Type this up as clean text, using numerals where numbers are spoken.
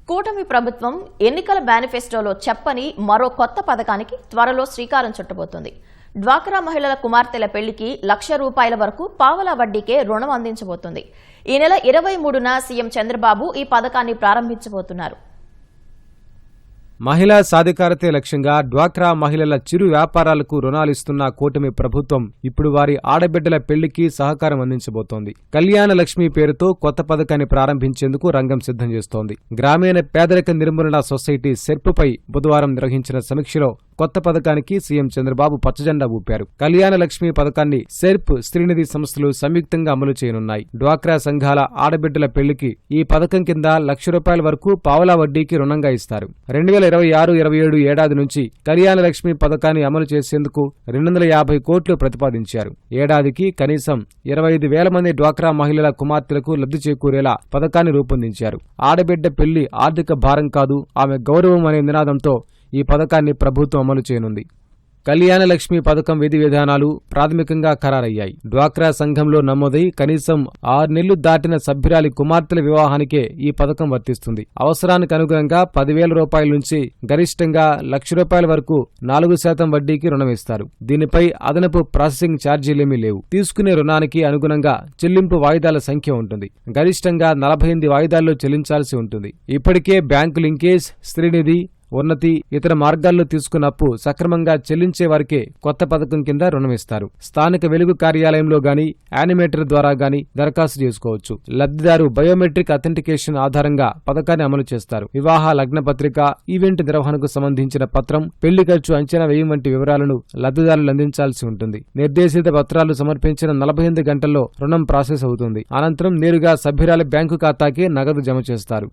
కూటమి ప్రభుత్వం ఎన్నికల మేనిఫెస్టోలో చెప్పని మరో కొత్త పథకానికి త్వరలో శ్రీకారం చుట్టబోతోంది. డ్వాక్రా మహిళల కుమార్తెల పెళ్లికి ₹1,00,000 వరకు పావలా వడ్డీకే రుణం అందించబోతోంది. ఈ నెల 23న సీఎం చంద్రబాబు ఈ పథకాన్ని ప్రారంభించబోతున్నారు. మహిళా సాధికారతే లక్ష్యంగా డ్వాక్రా మహిళల చిరు వ్యాపారాలకు రుణాలిస్తున్న కూటమి ప్రభుత్వం ఇప్పుడు వారి ఆడబిడ్డల పెళ్లికి సహకారం అందించబోతోంది. కళ్యాణ లక్ష్మి పేరుతో కొత్త పథకాన్ని ప్రారంభించేందుకు రంగం సిద్ధం చేస్తోంది. గ్రామీణ పేదరిక నిర్మూలన సొసైటీ సెర్పుపై బుధవారం నిర్వహించిన సమీక్షలో కొత్త పథకానికి సీఎం చంద్రబాబు పచ్చజెండా ఊపారు. కళ్యాణ లక్ష్మి పథకాన్ని సెర్ప్, శ్రీనిధి సంస్థలు సంయుక్తంగా అమలు చేయనున్నాయి. డ్వాక్రా సంఘాల ఆడబిడ్డల పెళ్లికి ఈ పథకం కింద ₹1,00,000 వరకు పావలా వడ్డీకి రుణంగా ఇస్తారు. 2026-27 ఏడాది నుంచి కళ్యాణ లక్ష్మి పథకాన్ని అమలు చేసేందుకు 250 కోట్లు ప్రతిపాదించారు. ఏడాదికి కనీసం 25,000 మంది డ్వాక్రా మహిళల కుమార్తెలకు లబ్ధి చేకూరేలా పథకాన్ని రూపొందించారు. ఆడబిడ్డ పెళ్లి ఆర్థిక భారం కాదు, ఆమె గౌరవం అనే నినాదంతో ఈ పథకాన్ని ప్రభుత్వం అమలు చేయనుంది. కళ్యాణ లక్ష్మి పథకం విధి విధానాలు ప్రాథమికంగా ఖరారయ్యాయి. డ్వాక్రా సంఘంలో నమోదై కనీసం 6 నెలలు దాటిన సభ్యురాలి కుమార్తెల వివాహానికే ఈ పథకం వర్తిస్తుంది. అవసరానికి అనుగుణంగా ₹10,000 నుంచి గరిష్టంగా ₹1,00,000 వరకు 4% వడ్డీకి రుణం ఇస్తారు. దీనిపై అదనపు ప్రాసెసింగ్ ఛార్జీలేమీ లేవు. తీసుకునే రుణానికి అనుగుణంగా చెల్లింపు వాయిదాల సంఖ్య ఉంటుంది. గరిష్టంగా 48 వాయిదాల్లో చెల్లించాల్సి ఉంటుంది. ఇప్పటికే బ్యాంకు లింకేజ్, శ్రీనిధి, ఉన్నతి, ఇతర మార్గాల్లో తీసుకున్న అప్పు సక్రమంగా చెల్లించే వారికే కొత్త పథకం కింద రుణమిస్తారు. స్థానిక వెలుగు కార్యాలయంలో గానీ, యానిమేటర్ ద్వారా గానీ దరఖాస్తు చేసుకోవచ్చు. లబ్ధిదారు బయోమెట్రిక్ అథెంటికేషన్ ఆధారంగా పథకాన్ని అమలు చేస్తారు. వివాహ లగ్న పత్రిక, ఈవెంట్ నిర్వహణకు సంబంధించిన పత్రం, పెళ్లి ఖర్చు అంచనా వ్యయం వంటి వివరాలను లబ్ధిదారులు అందించాల్సి ఉంటుంది. నిర్దేశిత పత్రాలు సమర్పించిన 48 గంటల్లో రుణం ప్రాసెస్ అవుతుంది. అనంతరం నేరుగా సభ్యురాలి బ్యాంకు ఖాతాకే నగదు జమ చేస్తారు.